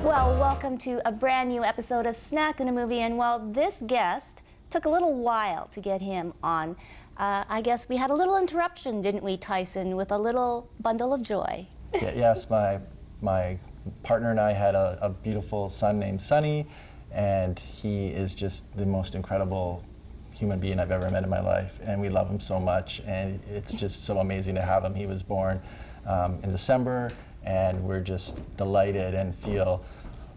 Well, welcome to a brand new episode of Snack in a Movie, and well, this guest took a little while to get him on. I guess we had a little interruption, didn't we, Tyson, with a little bundle of joy? Yes, my partner and I had a beautiful son named Sonny, and he is just the most incredible human being I've ever met in my life, and we love him so much, and it's just so amazing to have him. He was born in December, and we're just delighted and feel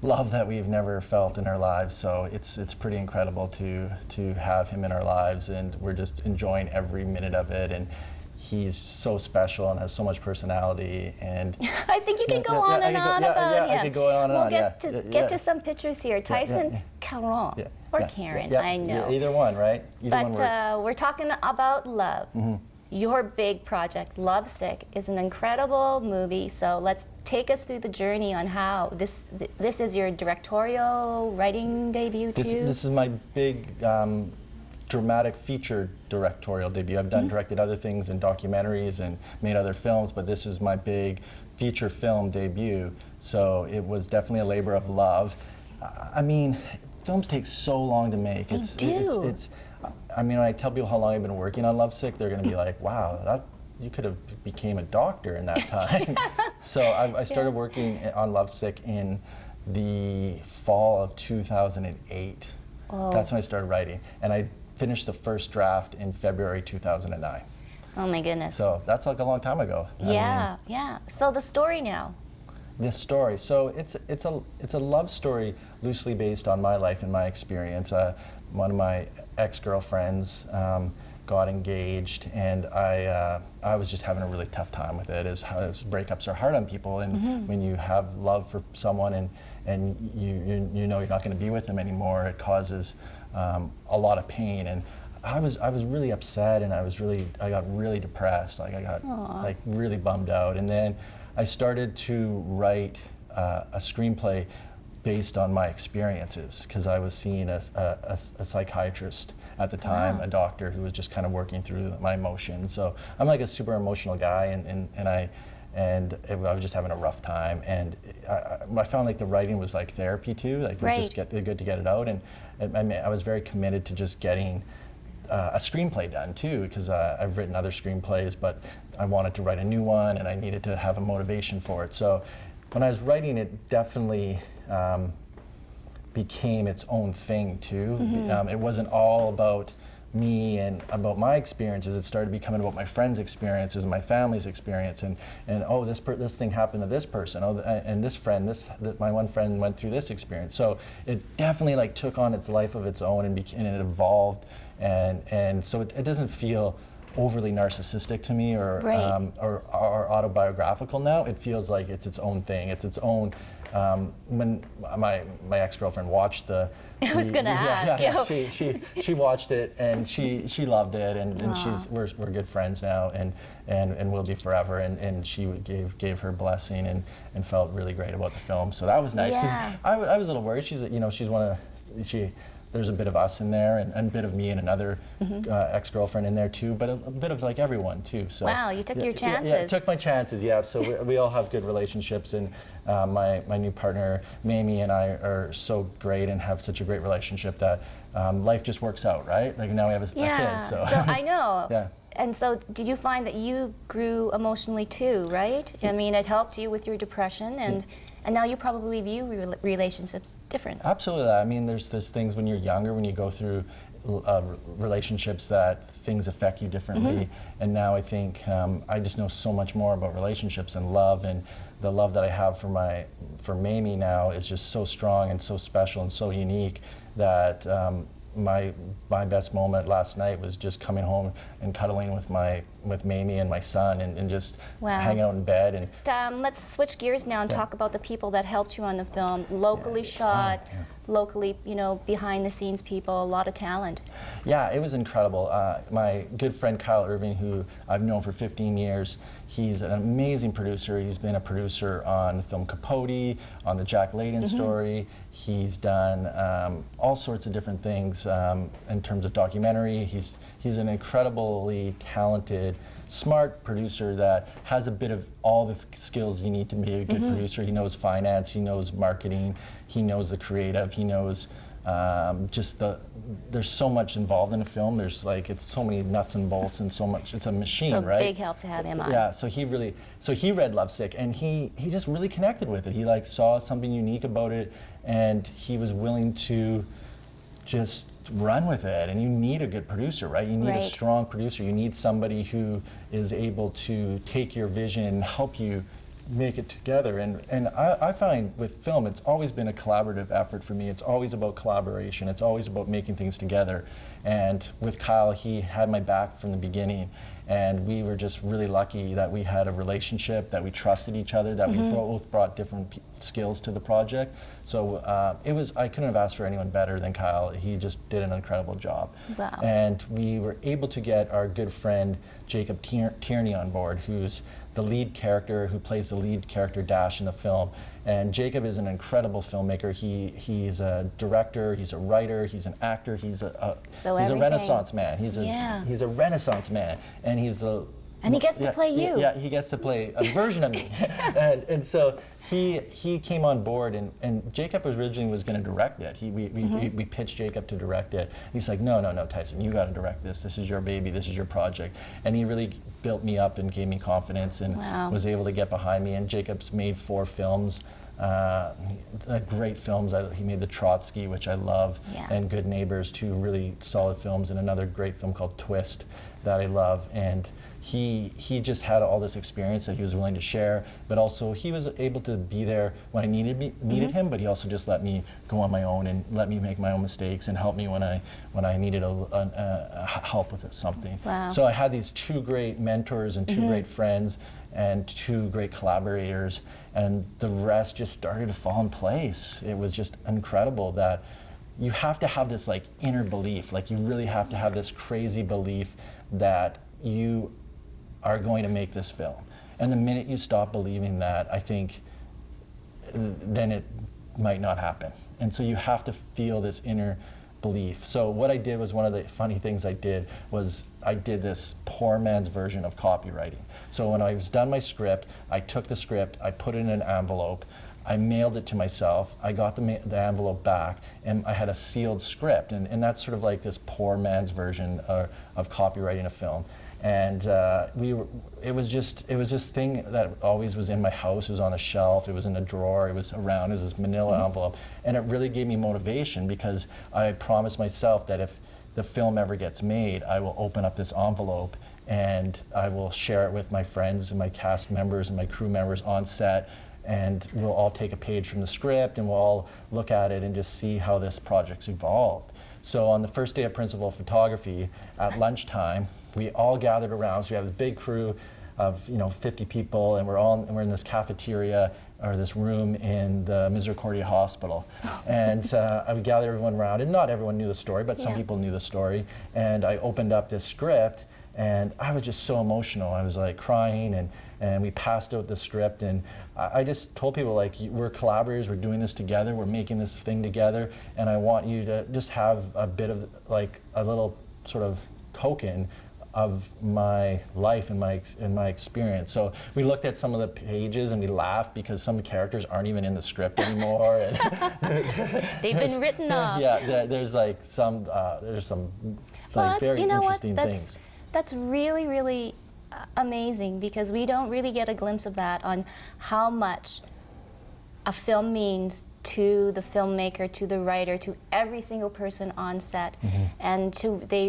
love that we've never felt in our lives. So it's pretty incredible to have him in our lives, and we're just enjoying every minute of it. And he's so special and has so much personality. And I think you can go on and on about him. I could go on and on. We'll get to some pictures here. Tyson Caron or Caron, I know. Either one, right? Either one works. But we're talking about love. Mm-hmm. Your big project, Lovesick, is an incredible movie. So let's take us through the journey on how this is your directorial writing debut too. This is my big dramatic feature directorial debut. I've directed other things and documentaries and made other films, but this is my big feature film debut. So it was definitely a labor of love. I mean, films take so long to make. They do. I mean, when I tell people how long I've been working on Lovesick, they're going to be like, wow, you could have became a doctor in that time. So I started working on Lovesick in the fall of 2008. Oh. That's when I started writing. And I finished the first draft in February 2009. Oh my goodness. So that's like a long time ago. Yeah. So the story now. This story. So it's a love story loosely based on my life and my experience. One of my ex-girlfriends got engaged, and I was just having a really tough time with it. As breakups are hard on people, and when you have love for someone and you know you're not going to be with them anymore, it causes a lot of pain. And I was really upset, and I got really depressed. Like I got like really bummed out, and then I started to write a screenplay based on my experiences, because I was seeing a psychiatrist at the time, a doctor who was just kind of working through my emotions. So I'm like a super emotional guy, and I was just having a rough time, and I found like the writing was like therapy too, like it was just good to get it out, and I was very committed to just getting a screenplay done too, because I've written other screenplays, but I wanted to write a new one, and I needed to have a motivation for it. So when I was writing it, definitely became its own thing too. It wasn't all about me and about my experiences. It started becoming about my friends' experiences, my family's experience, and oh, this thing happened to this person. Oh, and this friend, my one friend went through this experience. So it definitely like took on its life of its own, and it evolved, and so it doesn't feel overly narcissistic to me or autobiographical now. It feels like it's its own thing. It's its own. When my ex-girlfriend watched I was gonna ask. She watched it, and she loved it, and we're good friends now, and will be forever. And she gave her blessing and felt really great about the film. So that was nice, because I was a little worried. There's a bit of us in there, and a bit of me and another ex-girlfriend in there too, but a bit of like everyone too. So wow, you took your chances. Yeah, I took my chances. Yeah, so we all have good relationships, and my new partner Mamie and I are so great and have such a great relationship that life just works out, right? Like now we have a kid. So I know. Yeah. And so did you find that you grew emotionally too, right? I mean, it helped you with your depression, and now you probably view relationships different. Absolutely. I mean, there's things when you're younger, when you go through relationships, that things affect you differently. And now I think I just know so much more about relationships and love, and the love that I have for Mamie now is just so strong and so special and so unique that my best moment last night was just coming home and cuddling with Mamie and my son, and just hang out in bed. And let's switch gears now and talk about the people that helped you on the film. Locally shot, locally, behind the scenes people, a lot of talent. Yeah, it was incredible. My good friend Kyle Irving, who I've known for 15 years, he's an amazing producer. He's been a producer on the film Capote, on the Jack Layton story. He's done all sorts of different things in terms of documentary. He's an incredibly talented smart producer that has a bit of all the skills you need to be a good producer. He knows finance, he knows marketing, he knows the creative, he knows there's so much involved in a film. There's like, it's so many nuts and bolts and so much, it's a machine, so right? big help to have him on. Yeah, so he read Lovesick, and he just really connected with it. He like saw something unique about it, and he was willing to just run with it. And you need a good producer, right? You need a strong producer. You need somebody who is able to take your vision and help you make it together. And I find with film, it's always been a collaborative effort for me. It's always about collaboration. It's always about making things together. And with Kyle, he had my back from the beginning. And we were just really lucky that we had a relationship, that we trusted each other, that we both brought different skills to the project. So I couldn't have asked for anyone better than Kyle. He just did an incredible job. Wow. And we were able to get our good friend Jacob Tierney on board, who's the lead character, who plays the lead character Dash in the film. And Jacob is an incredible filmmaker. He's a director, he's a writer, he's an actor, he's a Renaissance man. He's a Renaissance man, and he's the and he gets to play you. Yeah, he gets to play a version of me. and so he came on board, and Jacob originally was going to direct it. We pitched Jacob to direct it. He's like, no, Tyson, you got to direct this. This is your baby. This is your project. And he really built me up and gave me confidence, and was able to get behind me. And Jacob's made 4 films. Great films. He made The Trotsky, which I love, and Good Neighbors, 2 really solid films, and another great film called Twist that I love. And he just had all this experience that he was willing to share, but also he was able to be there when I needed him, but he also just let me go on my own and let me make my own mistakes and help me when I needed help with something. Wow. So I had these 2 great mentors and 2 great friends and 2 great collaborators, and the rest just started to fall in place. It was just incredible that you have to have this like inner belief, like you really have to have this crazy belief that you are going to make this film. And the minute you stop believing that, I think then it might not happen. And so you have to feel this inner belief. So what I did was, one of the funny things I did was I did this poor man's version of copywriting. So when I was done my script, I took the script, I put it in an envelope, I mailed it to myself, I got the envelope back, and I had a sealed script. And that's sort of like this poor man's version of copywriting a film. And it was just this thing that always was in my house. It was on a shelf, it was in a drawer, it was around as this manila envelope. And it really gave me motivation, because I promised myself that if the film ever gets made, I will open up this envelope and I will share it with my friends and my cast members and my crew members on set, and we'll all take a page from the script and we'll all look at it and just see how this project's evolved. So on the first day of principal photography, at lunchtime, we all gathered around. So we have this big crew of 50 people, and we're in this cafeteria or this room in the Misericordia Hospital. And I would gather everyone around, and not everyone knew the story, but some people knew the story. And I opened up this script, and I was just so emotional. I was like crying, and we passed out the script, and I just told people, like, we're collaborators, we're doing this together, we're making this thing together, and I want you to just have a bit of like a little sort of token of my life and my experience. So we looked at some of the pages and we laughed, because some characters aren't even in the script anymore. They've been written off. Yeah, there's some very interesting things. That's really, really amazing, because we don't really get a glimpse of that, on how much a film means to the filmmaker, to the writer, to every single person on set, and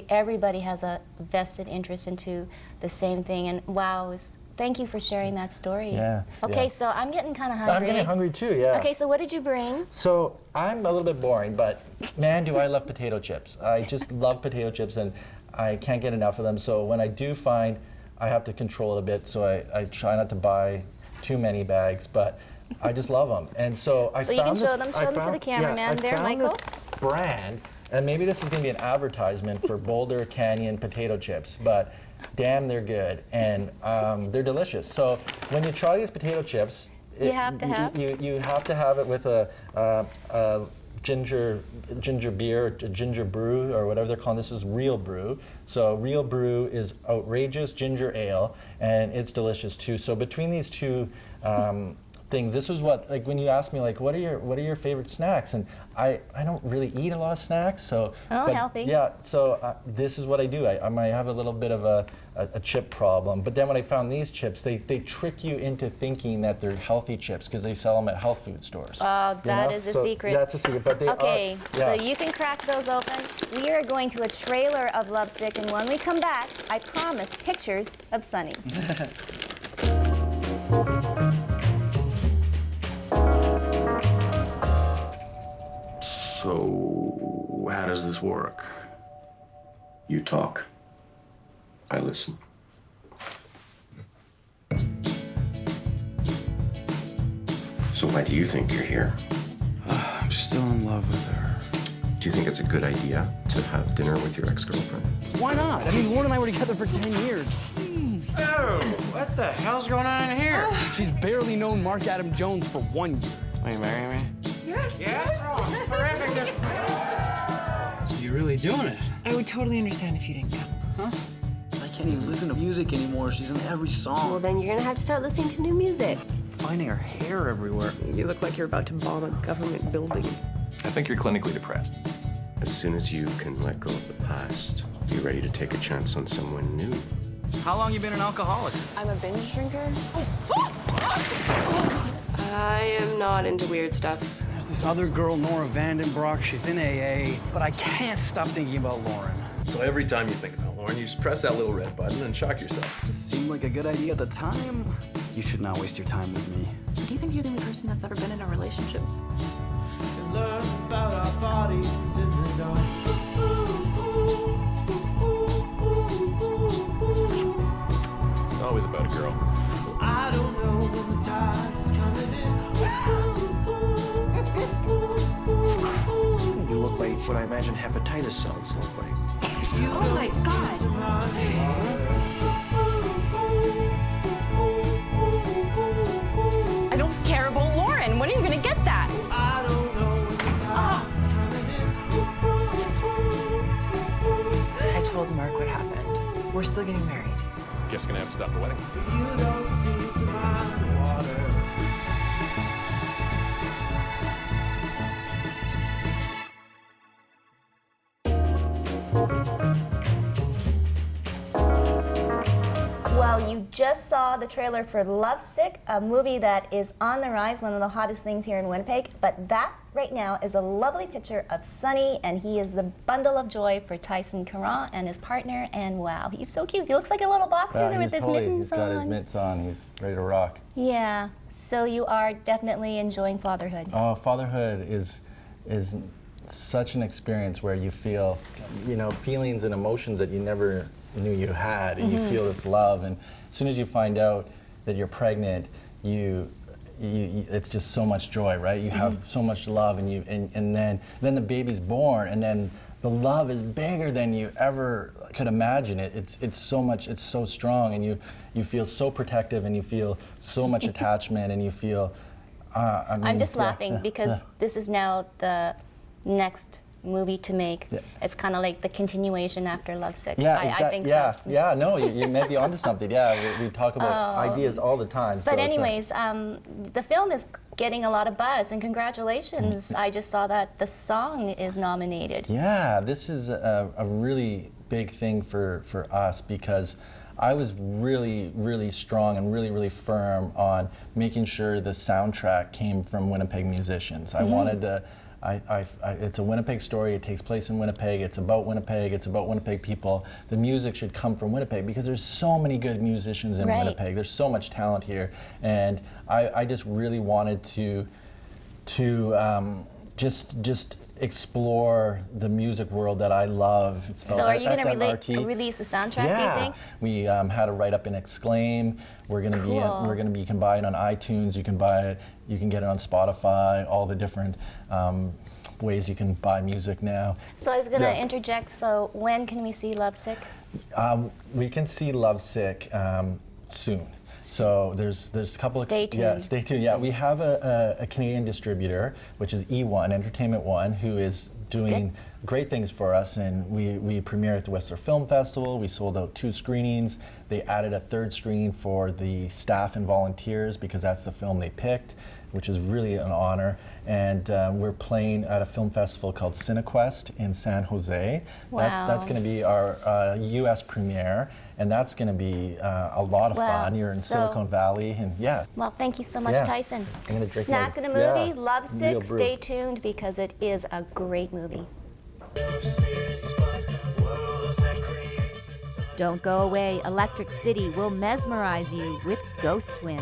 everybody has a vested interest into the same thing. And wow, thank you for sharing that story. Yeah. Okay, so I'm getting kind of hungry. I'm getting hungry too, yeah. Okay, so what did you bring? So I'm a little bit boring, but man, do I love potato chips. I just love potato chips, and I can't get enough of them. So when I do find, I have to control it a bit, so I try not to buy too many bags, but I just love them. And so I found you can this, show them to the cameraman there, Michael. I found this brand, and maybe this is going to be an advertisement for Boulder Canyon potato chips, but damn, they're good, and they're delicious. So when you try these potato chips, you have to have it with a ginger beer, ginger brew, or whatever they're calling. This is real brew. So real brew is outrageous ginger ale, and it's delicious too. So between these two things, this was what, like, when you ask me, like, what are your favorite snacks, and I don't really eat a lot of snacks, so healthy. Yeah, so this is what I do. I might have a little bit of a chip problem, but then when I found these chips, they trick you into thinking that they're healthy chips because they sell them at health food stores. That is a secret. That's a secret, but they okay, are. Yeah. so you can crack those open. We are going to a trailer of Lovesick, and when we come back, I promise pictures of Sunny. So, how does this work? You talk. I listen. So why do you think you're here? I'm still in love with her. Do you think it's a good idea to have dinner with your ex-girlfriend? Why not? I mean, Lauren and I were together for 10 years. Oh, what the hell's going on in here? She's barely known Mark Adam Jones for 1 year. Will you marry me? Yes? Oh, terrific. So you're really doing it? I would totally understand if you didn't come. Huh? I can't even listen to music anymore. She's in every song. Well, then you're gonna have to start listening to new music. Finding her hair everywhere. You look like you're about to bomb a government building. I think you're clinically depressed. As soon as you can let go of the past, be ready to take a chance on someone new. How long you been an alcoholic? I'm a binge drinker. I am not into weird stuff. There's this other girl, Nora Vandenbroek. She's in AA, but I can't stop thinking about Lauren. So every time you think about Lauren, you just press that little red button and shock yourself. It seemed like a good idea at the time. You should not waste your time with me. Do you think you're the only person that's ever been in a relationship? Learn about our bodies in the dark. It's always about a girl. I don't know when the tide is coming in. You look like what I imagine hepatitis cells look like. Oh my God! I don't care about Lauren. When are you gonna get that? I don't know when the tide is coming in. I told Mark what happened. We're still getting married. Guess gonna have to stop the wedding. You don't seem to mind the water. Well, you just saw the trailer for Lovesick, a movie that is on the rise, one of the hottest things here in Winnipeg. But that right now is a lovely picture of Sunny, and he is the bundle of joy for Tyson Caron and his partner. And wow, he's so cute. He looks like a little boxer there with his mittens on. He's got his mitts on. He's ready to rock. Yeah. So you are definitely enjoying fatherhood. Oh, fatherhood is such an experience where you feel, feelings and emotions that you never knew you had, and you feel this love, and as soon as you find out that you're pregnant, it's just so much joy, right? You have so much love, and then the baby's born, and then the love is bigger than you ever could imagine. It's so much, it's so strong, and you feel so protective, and you feel so much attachment, and you feel. I'm just laughing because this is now the next movie to make. Yeah. It's kind of like the continuation after Lovesick. Yeah, I think yeah, so. Yeah, no, you may be onto something. Yeah, we talk about ideas all the time. But anyways, the film is getting a lot of buzz, and congratulations. I just saw that the song is nominated. Yeah, this is a really big thing for us because I was really, really strong and really, really firm on making sure the soundtrack came from Winnipeg musicians. I wanted to. It's a Winnipeg story. It takes place in Winnipeg. It's about Winnipeg. It's about Winnipeg people. The music should come from Winnipeg because there's so many good musicians in Winnipeg. There's so much talent here, and I just really wanted to just explore the music world that I love. It's so are you going SMRT. to release the soundtrack, do you think? We had a write-up in Exclaim. We're going to be you can buy it on iTunes. You can buy it. You can get it on Spotify. All the different ways you can buy music now. So I was going to interject. So when can we see Lovesick? We can see Lovesick soon. So there's a couple Stay of yeah, tuned. stay tuned. Yeah, we have a Canadian distributor, which is E1 Entertainment One, who is doing great things for us, and we premiered at the Whistler Film Festival. We sold out 2 screenings. They added a 3rd screening for the staff and volunteers because that's the film they picked, which is really an honor. And we're playing at a film festival called CineQuest in San Jose. That's Wow. going to be our U.S. premiere, and that's going to be a lot of Wow. fun. You're in So- Silicon Valley, and yeah. Well, thank you so much, Yeah. Tyson. I'm gonna drink Snack my- and a movie, yeah, Lovesick. real brew. Stay tuned because it is a great movie. Don't go away. Electric City will mesmerize you with Ghost Twin.